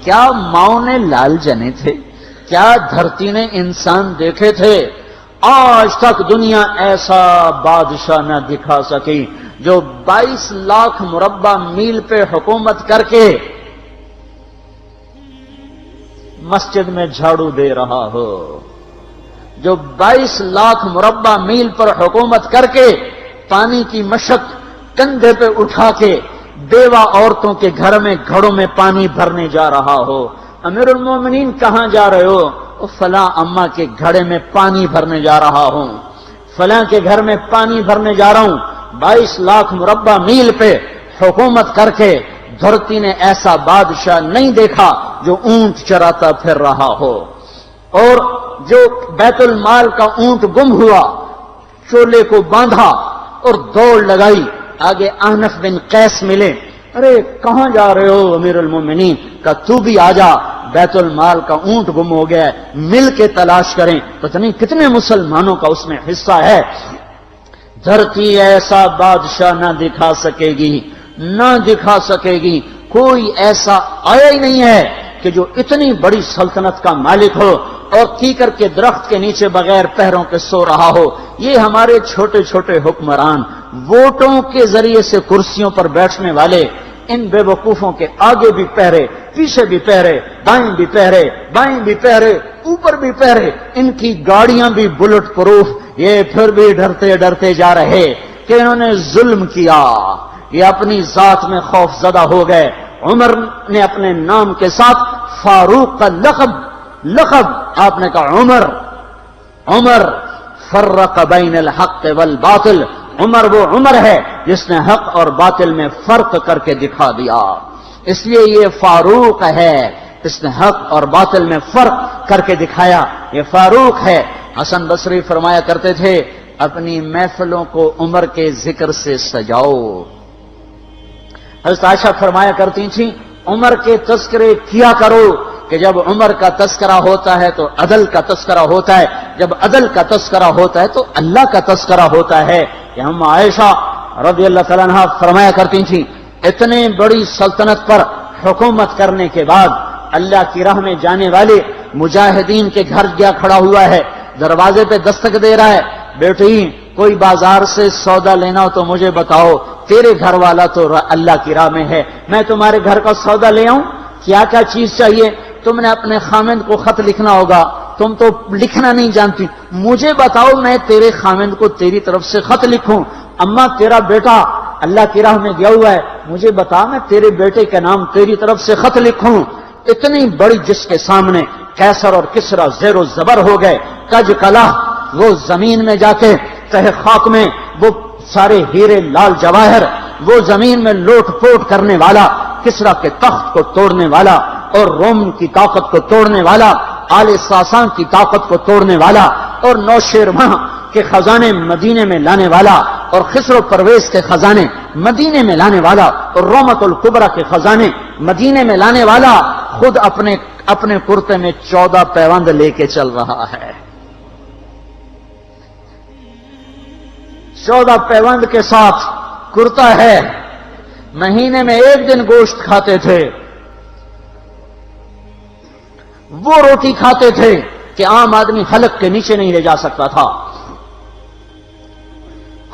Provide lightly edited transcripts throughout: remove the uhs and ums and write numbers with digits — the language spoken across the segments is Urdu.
کیا ماؤں نے لال جنے تھے؟ کیا دھرتی نے انسان دیکھے تھے؟ آج تک دنیا ایسا بادشاہ نہ دکھا سکی جو 22 لاکھ مربع میل پہ حکومت کر کے مسجد میں جھاڑو دے رہا ہو، جو 22 لاکھ مربع میل پر حکومت کر کے پانی کی مشق کندھے پہ اٹھا کے بیوہ عورتوں کے گھر میں گھڑوں میں پانی بھرنے جا رہا ہو۔ امیر المومنین کہاں جا رہے ہو؟ فلاں اماں کے گھڑے میں پانی بھرنے جا رہا ہوں، فلاں کے گھر میں پانی بھرنے جا رہا ہوں۔ 22 لاکھ مربع میل پہ حکومت کر کے دھرتی نے ایسا بادشاہ نہیں دیکھا جو اونٹ چراتا پھر رہا ہو، اور جو بیت المال کا اونٹ گم ہوا، چولے کو باندھا اور دوڑ لگائی، آگے احنف بن قیس ملے، ارے کہاں جا رہے ہو امیر المومنین؟ کہ تو بھی آجا، بیت المال کا اونٹ گم ہو گیا ہے، مل کے تلاش کریں۔ پتہ نہیں کتنے مسلمانوں کا اس میں حصہ ہے۔ دھرتی ایسا بادشاہ نہ دکھا سکے گی، نہ دکھا سکے گی، کوئی ایسا آیا ہی نہیں ہے کہ جو اتنی بڑی سلطنت کا مالک ہو اور کیکر کے درخت کے نیچے بغیر پہروں کے سو رہا ہو۔ یہ ہمارے چھوٹے چھوٹے حکمران، ووٹوں کے ذریعے سے کرسیوں پر بیٹھنے والے، ان بے وقوفوں کے آگے بھی پہرے، پیچھے بھی پہرے، دائیں بھی پہرے، بائیں بھی پہرے، اوپر بھی پہرے، ان کی گاڑیاں بھی بلٹ پروف، یہ پھر بھی ڈرتے ڈرتے جا رہے کہ انہوں نے ظلم کیا، یہ اپنی ذات میں خوف زدہ ہو گئے۔ عمر نے اپنے نام کے ساتھ فاروق کا لقب آپ نے کہا عمر فرق بین الحق والباطل، عمر وہ عمر ہے جس نے حق اور باطل میں فرق کر کے دکھا دیا، اس لیے یہ فاروق ہے، اس نے حق اور باطل میں فرق کر کے دکھایا، یہ فاروق ہے۔ حسن بصری فرمایا کرتے تھے اپنی محفلوں کو عمر کے ذکر سے سجاؤ۔ حضرت عائشہ فرمایا کرتی تھیں عمر کے تذکرے کیا کرو کہ جب عمر کا تذکرہ ہوتا ہے تو عدل کا تذکرہ ہوتا ہے، جب عدل کا تذکرہ ہوتا ہے تو اللہ کا تذکرہ ہوتا ہے۔ کہ ہم عائشہ رضی اللہ تعالیٰ عنہا فرمایا کرتی تھیں اتنے بڑی سلطنت پر حکومت کرنے کے بعد اللہ کی راہ میں جانے والے مجاہدین کے گھر گیا کھڑا ہوا ہے، دروازے پہ دستک دے رہا ہے، بیٹی کوئی بازار سے سودا لینا ہو تو مجھے بتاؤ، تیرے گھر والا تو اللہ کی راہ میں ہے، میں تمہارے گھر کا سودا لے آؤں، کیا کیا چیز چاہیے؟ تم نے اپنے خامند کو خط لکھنا ہوگا، تم تو لکھنا نہیں جانتی، مجھے بتاؤ میں تیرے خامند کو تیری طرف سے خط لکھوں۔ اماں تیرا بیٹا اللہ کی راہ میں گیا ہوا ہے، مجھے بتا میں تیرے بیٹے کے نام تیری طرف سے خط لکھوں۔ اتنی بڑی جس کے سامنے قیصر اور کسرا زیر و زبر ہو گئے، کج کلا، وہ زمین میں جا کے تہ خاک میں وہ سارے ہیرے لال جواہر، وہ زمین میں لوٹ پوٹ کرنے والا، کسرا کے تخت کو توڑنے والا اور روم کی طاقت کو توڑنے والا، آل ساسان کی طاقت کو توڑنے والا اور نوشیروان کے خزانے مدینے میں لانے والا اور خسر و پرویز کے خزانے مدینے میں لانے والا اور رومت الکبرى کے خزانے مدینے میں لانے والا خود اپنے کرتے میں 14 پیوند لے کے چل رہا ہے۔ 14 پیوند کے ساتھ کرتا ہے، مہینے میں 1 دن گوشت کھاتے تھے، وہ روٹی کھاتے تھے کہ عام آدمی حلق کے نیچے نہیں لے جا سکتا تھا۔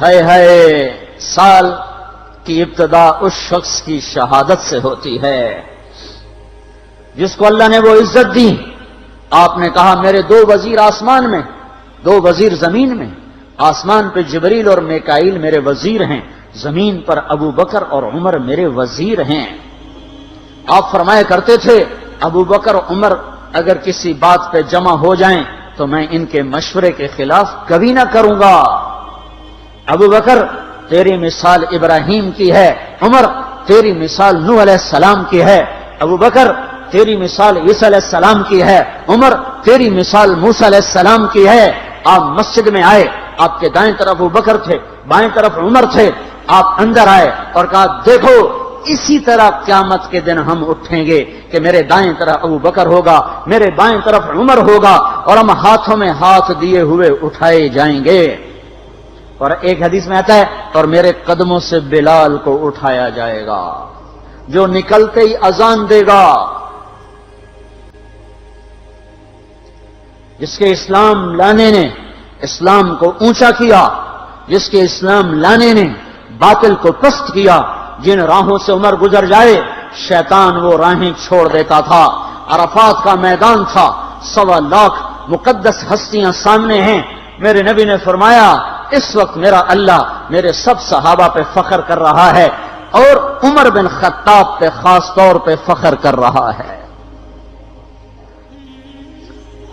ہے سال کی ابتدا اس شخص کی شہادت سے ہوتی ہے جس کو اللہ نے وہ عزت دی۔ آپ نے کہا میرے 2 وزیر آسمان میں، 2 وزیر زمین میں، آسمان پہ جبریل اور میکائیل میرے وزیر ہیں، زمین پر ابو بکر اور عمر میرے وزیر ہیں۔ آپ فرمایا کرتے تھے ابو بکر عمر اگر کسی بات پہ جمع ہو جائیں تو میں ان کے مشورے کے خلاف کبھی نہ کروں گا۔ ابو بکر تیری مثال ابراہیم کی ہے، عمر تیری مثال نوح علیہ السلام کی ہے، ابو بکر تیری مثال عیسیٰ علیہ السلام کی ہے، عمر تیری مثال موسیٰ علیہ السلام کی ہے۔ آپ مسجد میں آئے، آپ کے دائیں طرف ابو بکر تھے، بائیں طرف عمر تھے، آپ اندر آئے اور کہا دیکھو اسی طرح قیامت کے دن ہم اٹھیں گے کہ میرے دائیں طرف ابو بکر ہوگا، میرے بائیں طرف عمر ہوگا اور ہم ہاتھوں میں ہاتھ دیے ہوئے اٹھائے جائیں گے۔ اور ایک حدیث میں آتا ہے اور میرے قدموں سے بلال کو اٹھایا جائے گا جو نکلتے ہی اذان دے گا، جس کے اسلام لانے نے اسلام کو اونچا کیا، جس کے اسلام لانے نے باطل کو پست کیا، جن راہوں سے عمر گزر جائے شیطان وہ راہیں چھوڑ دیتا تھا۔ عرفات کا میدان تھا، 1.25 لاکھ مقدس ہستیاں سامنے ہیں۔ میرے نبی نے فرمایا اس وقت میرا اللہ میرے سب صحابہ پہ فخر کر رہا ہے اور عمر بن خطاب پہ خاص طور پہ فخر کر رہا ہے،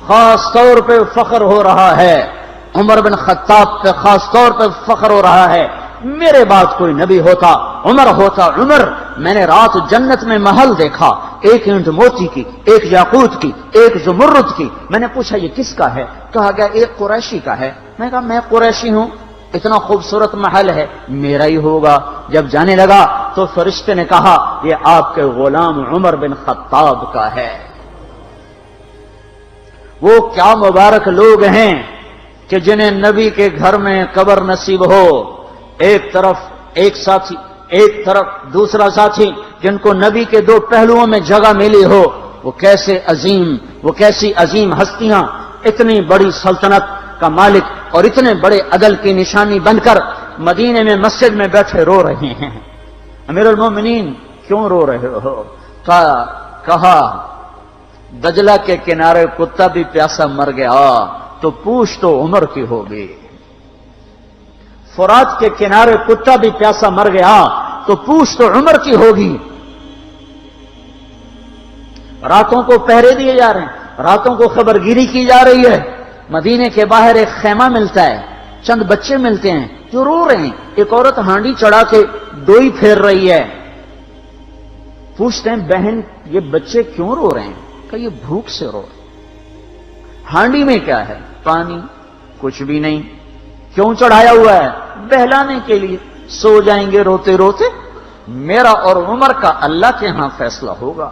خاص طور پہ فخر ہو رہا ہے، عمر بن خطاب پہ خاص طور پہ فخر ہو رہا ہے۔ میرے بعد کوئی نبی ہوتا عمر ہوتا۔ عمر، میں نے رات جنت میں محل دیکھا، ایک اینٹ موتی کی، ایک یاقوت کی، ایک زمرد کی۔ میں نے پوچھا یہ کس کا ہے؟ کہا گیا ایک قریشی کا ہے۔ میں نے کہا میں قریشی ہوں، اتنا خوبصورت محل ہے، میرا ہی ہوگا۔ جب جانے لگا تو فرشتے نے کہا یہ آپ کے غلام عمر بن خطاب کا ہے۔ وہ کیا مبارک لوگ ہیں کہ جنہیں نبی کے گھر میں قبر نصیب ہو، ایک طرف ایک ساتھی، ایک طرف دوسرا ساتھی، جن کو نبی کے دو پہلوؤں میں جگہ ملی ہو۔ وہ کیسے عظیم، وہ کیسی عظیم ہستیاں، اتنی بڑی سلطنت کا مالک اور اتنے بڑے عدل کی نشانی بن کر مدینے میں مسجد میں بیٹھے رو رہے ہیں۔ امیر المومنین کیوں رو رہے ہو؟ کہا دجلہ کے کنارے کتا بھی پیاسا مر گیا تو پوچھ تو عمر کی ہوگی، فرات کے کنارے کتا بھی پیاسا مر گیا تو پوچھ تو عمر کی ہوگی۔ راتوں کو پہرے دیے جا رہے ہیں، راتوں کو خبرگیری کی جا رہی ہے۔ مدینے کے باہر ایک خیمہ ملتا ہے، چند بچے ملتے ہیں جو رو رہے ہیں۔ ایک عورت ہانڈی چڑھا کے ڈوئی پھیر رہی ہے۔ پوچھتے ہیں بہن یہ بچے کیوں رو رہے ہیں؟ کہ یہ بھوک سے رو رہے ہیں۔ ہانڈی میں کیا ہے؟ پانی، کچھ بھی نہیں۔ کیوں چڑھایا ہوا ہے؟ بہلانے کے لیے، سو جائیں گے روتے روتے۔ میرا اور عمر کا اللہ کے ہاں فیصلہ ہوگا۔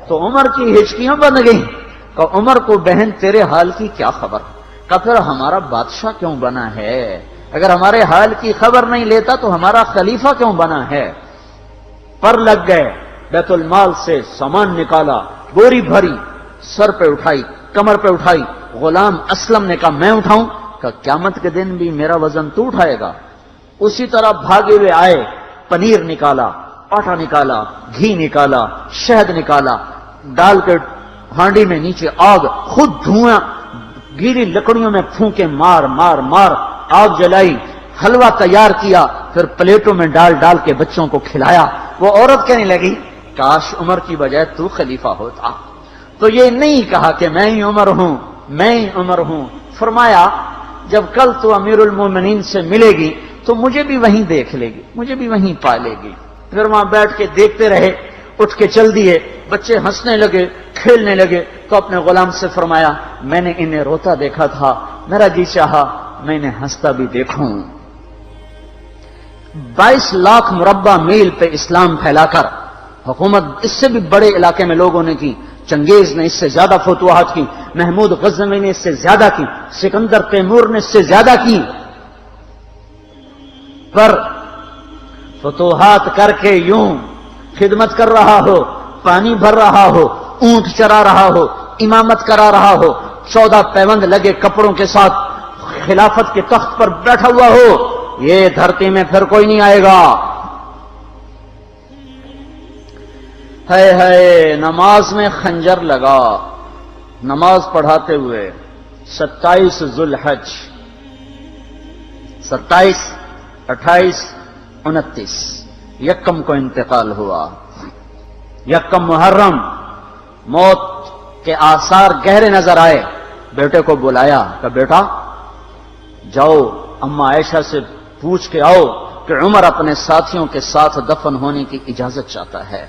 تو عمر کی ہچکیاں بن گئیں کہ عمر کو بہن تیرے حال کی کیا خبر؟ کہ پھر ہمارا بادشاہ کیوں بنا ہے؟ اگر ہمارے حال کی خبر نہیں لیتا تو ہمارا خلیفہ کیوں بنا ہے؟ پر لگ گئے، بیت المال سے سامان نکالا، بوری بھری، سر پہ اٹھائی، کمر پہ اٹھائی۔ غلام اسلم نے کہا میں اٹھاؤں؟ کہ قیامت کے دن بھی میرا وزن تو اٹھائے گا۔ اسی طرح بھاگے ہوئے آئے، پنیر نکالا، آٹا نکالا، گھی نکالا، شہد نکالا، ڈال کے ہانڈی میں نیچے آگ، خود دھواں، گیلی لکڑیوں میں پھونکے مار مار مار آگ جلائی، حلوہ تیار کیا، پھر پلیٹوں میں ڈال ڈال کے بچوں کو کھلایا۔ وہ عورت کہنے لگی کاش عمر کی بجائے تو خلیفہ ہوتا۔ تو یہ نہیں کہا کہ میں ہی عمر ہوں، میں ہی عمر ہوں۔ فرمایا جب کل تو امیر المومنین سے ملے گی تو مجھے بھی وہیں دیکھ لے گی، مجھے بھی وہیں پا لے گی۔ پھر وہاں بیٹھ کے دیکھتے رہے، اٹھ کے چل دیے۔ بچے ہنسنے لگے، کھیلنے لگے تو اپنے غلام سے فرمایا میں نے انہیں روتا دیکھا تھا، میرا جی چاہا میں انہیں ہنستا بھی دیکھوں۔ 22 لاکھ مربع میل پہ اسلام پھیلا کر حکومت اس سے بھی بڑے علاقے میں لوگوں نے کی۔ چنگیز نے اس سے زیادہ فتوحات کی، محمود غزنوی نے اس سے زیادہ کی، سکندر تیمور نے اس سے زیادہ کی۔ پر فتوحات کر کے یوں خدمت کر رہا ہو، پانی بھر رہا ہو، اونٹ چرا رہا ہو، امامت کرا رہا ہو، 14 پیوند لگے کپڑوں کے ساتھ خلافت کے تخت پر بیٹھا ہوا ہو، یہ دھرتی میں پھر کوئی نہیں آئے گا۔ ہے نماز میں خنجر لگا، نماز پڑھاتے ہوئے 27 ذوالحج، 27، 28، 29 یکم کو انتقال ہوا۔ یکم محرم موت کے آثار گہرے نظر آئے۔ بیٹے کو بلایا کہ بیٹا جاؤ اما عائشہ سے پوچھ کے آؤ کہ عمر اپنے ساتھیوں کے ساتھ دفن ہونے کی اجازت چاہتا ہے۔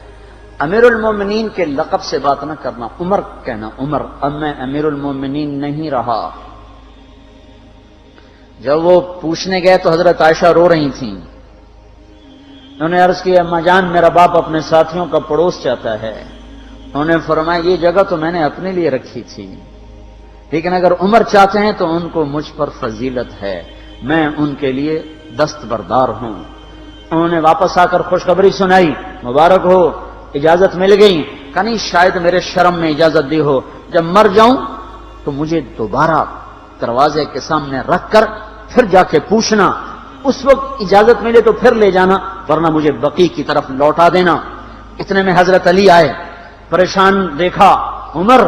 امیر المومنین کے لقب سے بات نہ کرنا، عمر کہنا، عمر اب میں امیر المومنین نہیں رہا۔ جب وہ پوچھنے گئے تو حضرت عائشہ رو رہی تھیں۔ انہوں نے عرض کیا اما جان میرا باپ اپنے ساتھیوں کا پڑوس چاہتا ہے۔ انہوں نے فرمایا یہ جگہ تو میں نے اپنے لیے رکھی تھی، لیکن اگر عمر چاہتے ہیں تو ان کو مجھ پر فضیلت ہے، میں ان کے لیے دستبردار ہوں۔ انہوں نے واپس آ کر خوشخبری سنائی، مبارک ہو اجازت مل گئی۔ کہ نہیں شاید میرے شرم میں اجازت دی ہو، جب مر جاؤں تو مجھے دوبارہ دروازے کے سامنے رکھ کر پھر جا کے پوچھنا، اس وقت اجازت ملے تو پھر لے جانا، ورنہ مجھے بقیع کی طرف لوٹا دینا۔ اتنے میں حضرت علی آئے، پریشان دیکھا، عمر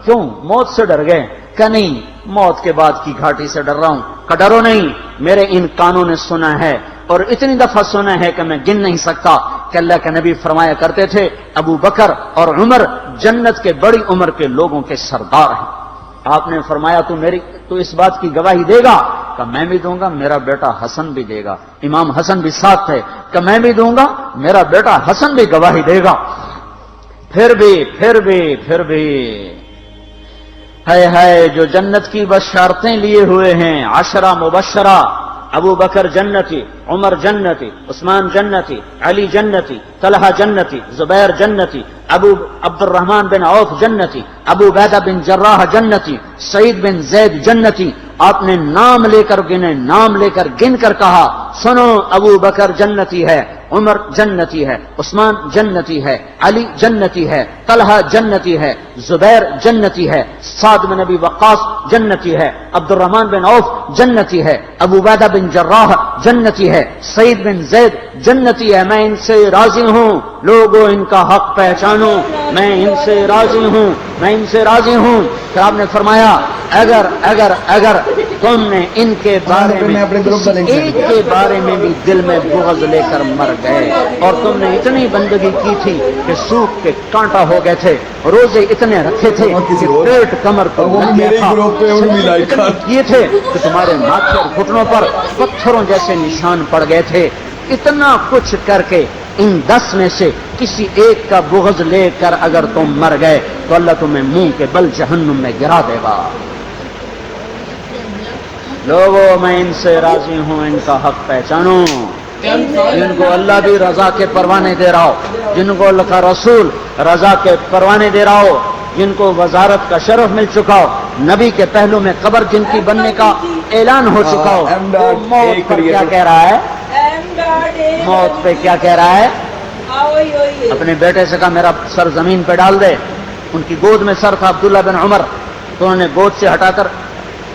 کیوں موت سے ڈر گئے؟ کہ نہیں، موت کے بعد کی گھاٹی سے ڈر رہا ہوں۔ کہ ڈرو نہیں، میرے ان کانوں نے سنا ہے اور اتنی دفعہ سنا ہے کہ میں گن نہیں سکتا کہ اللہ کے نبی فرمایا کرتے تھے ابو بکر اور عمر جنت کے بڑی عمر کے لوگوں کے سردار ہیں۔ آپ نے فرمایا تو اس بات کی گواہی دے گا؟ کہ میں بھی دوں گا، میرا بیٹا حسن بھی دے گا۔ امام حسن بھی ساتھ تھے۔ کہ میں بھی دوں گا، میرا بیٹا حسن بھی گواہی دے گا۔ پھر بھی ہے جو جنت کی بشارتیں لیے ہوئے ہیں، 10 مبشرہ، ابو بکر جنتی، عمر جنتی، عثمان جنتی، علی جنتی، طلحہ جنتی، زبیر جنتی، ابو عبد الرحمن بن عوف جنتی، ابو عبیدہ بن جراح جنتی، سعید بن زید جنتی۔ آپ نے نام لے کر گنے، نام لے کر گن کر کہا، سنو ابو بکر جنتی ہے، عمر جنتی ہے، عثمان جنتی ہے، علی جنتی ہے، طلحہ جنتی ہے، زبیر جنتی ہے، سعد بن ابی وقاص جنتی ہے، عبد الرحمن بن عوف جنتی ہے، ابو عبیدہ بن جراح جنتی ہے، سعید بن زید جنتی ہے۔ میں ان سے راضی ہوں، لوگوں ان کا حق پہچانو، میں ان سے راضی ہوں، میں ان سے راضی ہوں۔ پھر آپ نے فرمایا اگر تم نے ان کے بارے میں ایک کے بارے میں بھی دل میں بغض لے کر مر گئے، اور تم نے اتنی بندگی کی تھی کہ سوکھ کے کانٹا ہو گئے تھے، روزے اتنے رکھے تھے کہ پیٹ کمر پر لگ گیا تھا، اتنے کیے تھے کہ تمہارے ماتھے اور گھٹنوں پر پتھروں جیسے نشان پڑ گئے تھے، اتنا کچھ کر کے ان 10 میں سے کسی ایک کا بغض لے کر اگر تم مر گئے تو اللہ تمہیں منہ کے بل جہنم میں گرا دے گا۔ لوگوں میں ان سے راضی ہوں، ان کا حق پہچانو، جن کو اللہ بھی رضا کے پروانے دے رہا ہو، جن کو اللہ کا رسول رضا کے پروانے دے رہا ہو، جن کو وزارت کا شرف مل چکا ہو، نبی کے پہلو میں قبر جن کی بننے کا اعلان ہو چکا ہو، موت پر کیا کہہ رہا ہے؟ موت پہ کیا کہہ رہا ہے؟ اپنے بیٹے سے کہا میرا سر زمین پہ ڈال دے۔ ان کی گود میں سر تھا عبداللہ بن عمر، تو انہوں نے گود سے ہٹا کر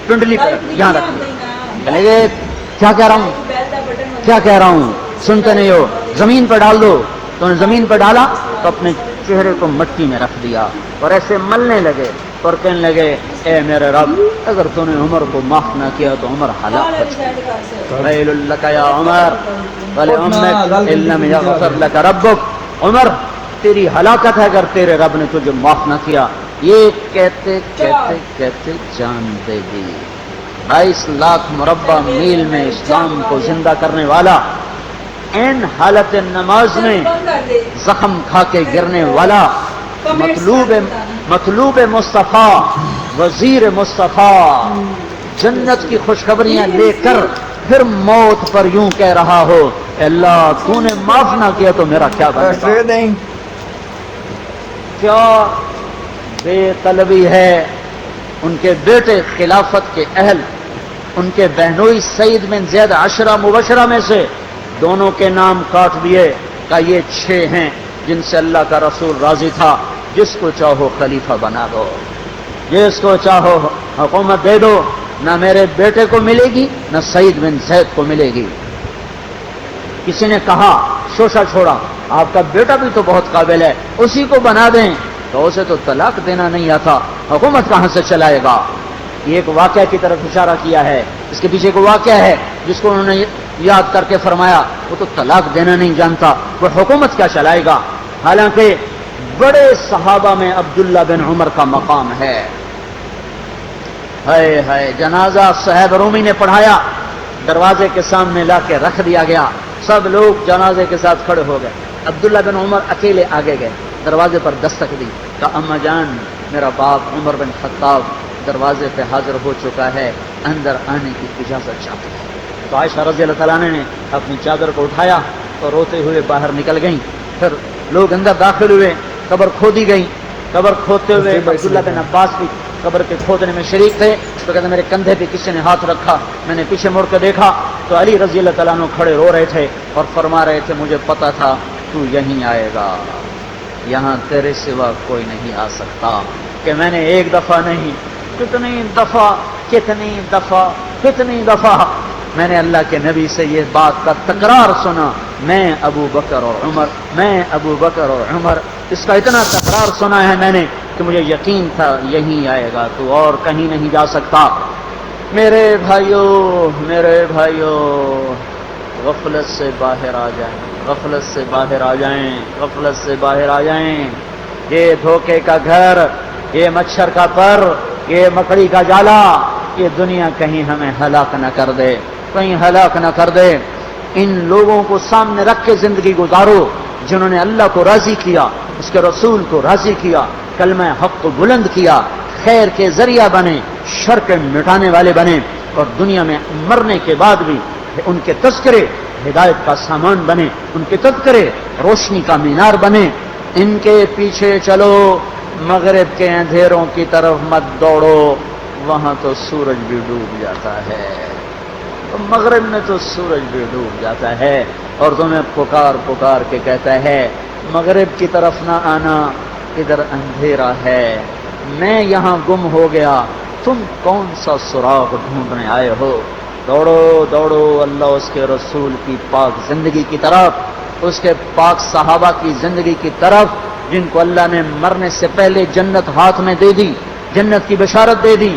پنڈلی پہ یہاں رکھ دیا۔ کہنے گے کیا کہہ رہا ہوں، کیا کہہ رہا ہوں، سنتے نہیں ہو، زمین پہ ڈال دو۔ تو انہوں نے زمین پہ ڈالا تو اپنے چہرے کو مٹی میں رکھ دیا اور ایسے ملنے لگے اور کہنے لگے اے میرے رب، اگر تو نے عمر کو معاف نہ کیا تو عمر ہلاک ہو جائے گا۔ ویل لک یا عمر ولامک ان لم یغفر لک ربک، عمر تیری ہلاکت ہے اگر تیرے رب نے تجھے معاف نہ کیا۔ یہ کہتے کہتے کہتے جان دے دی۔ 22 لاکھ مربع میل میں اسلام کو زندہ کرنے والا، این حالت نماز میں زخم کھا کے گرنے والا، مطلوب مصطفیٰ، وزیر مصطفیٰ، جنت کی خوشخبریاں لے کر پھر موت پر یوں کہہ رہا ہو اللہ تو نے معاف نہ کیا تو میرا کیا بنے گا؟ کیا بے طلبی ہے۔ ان کے بیٹے خلافت کے اہل، ان کے بہنوئی سعید بن زید 10 مبشرہ میں سے دونوں کے نام کاٹ دیے کہ یہ 6 ہیں جن سے اللہ کا رسول راضی تھا، جس کو چاہو خلیفہ بنا دو، جس کو چاہو حکومت دے دو، نہ میرے بیٹے کو ملے گی نہ سعید بن زید کو ملے گی۔ کسی نے کہا شوشہ چھوڑا، آپ کا بیٹا بھی تو بہت قابل ہے، اسی کو بنا دیں۔ تو اسے تو طلاق دینا نہیں آتا، حکومت کہاں سے چلائے گا؟ یہ ایک واقعہ کی طرف اشارہ کیا ہے، اس کے پیچھے ایک واقعہ ہے جس کو انہوں نے یاد کر کے فرمایا وہ تو طلاق دینا نہیں جانتا، وہ حکومت کیا چلائے گا؟ حالانکہ بڑے صحابہ میں عبداللہ بن عمر کا مقام ہے۔ ہے جنازہ صہیب رومی نے پڑھایا، دروازے کے سامنے لا کے رکھ دیا گیا، سب لوگ جنازے کے ساتھ کھڑے ہو گئے، عبداللہ بن عمر اکیلے آگے گئے، دروازے پر دستک دی، کہا اماں جان میرا باپ عمر بن خطاب دروازے پہ حاضر ہو چکا ہے، اندر آنے کی اجازت چاہتا ہے۔ تو عائشہ رضی اللہ تعالیٰ نے اپنی چادر کو اٹھایا اور روتے ہوئے باہر نکل گئیں۔ پھر لوگ اندر داخل ہوئے، قبر کھودی گئی، قبر کھودتے ہوئے عبداللہ بن عباس بھی قبر کے کھودنے میں شریک تھے۔ تو کہتے میرے کندھے پہ کسی نے ہاتھ رکھا، میں نے پیچھے مڑ کے دیکھا تو علی رضی اللہ تعالیٰ عنہ کھڑے رو رہے تھے اور فرما رہے تھے مجھے پتا تھا تو یہیں آئے گا، یہاں تیرے سوا کوئی نہیں آ سکتا۔ کہ میں نے ایک دفعہ نہیں کتنی دفعہ میں نے اللہ کے نبی سے یہ بات کا تکرار سنا، میں ابو بکر اور عمر، اس کا اتنا تکرار سنا ہے میں نے کہ مجھے یقین تھا یہیں آئے گا، تو اور کہیں نہیں جا سکتا۔ میرے بھائیوں، غفلت سے باہر آ جائیں، یہ دھوکے کا گھر، یہ مچھر کا پر، یہ مکڑی کا جالا، یہ دنیا کہیں ہمیں ہلاک نہ کر دے۔ ان لوگوں کو سامنے رکھ کے زندگی گزارو جنہوں نے اللہ کو راضی کیا، اس کے رسول کو راضی کیا، کلمہ حق کو بلند کیا، خیر کے ذریعہ بنے، شر کے مٹانے والے بنے، اور دنیا میں مرنے کے بعد بھی ان کے تذکرے ہدایت کا سامان بنے، ان کے تذکرے روشنی کا مینار بنے۔ ان کے پیچھے چلو، مغرب کے اندھیروں کی طرف مت دوڑو، وہاں تو سورج بھی ڈوب جاتا ہے، مغرب میں تو سورج بھی ڈوب جاتا ہے، اور تمہیں پکار کے کہتا ہے مغرب کی طرف نہ آنا، ادھر اندھیرا ہے، میں یہاں گم ہو گیا، تم کون سا سراغ ڈھونڈنے آئے ہو؟ دوڑو اللہ اس کے رسول کی پاک زندگی کی طرف، اس کے پاک صحابہ کی زندگی کی طرف، جن کو اللہ نے مرنے سے پہلے جنت ہاتھ میں دے دی، جنت کی بشارت دے دی،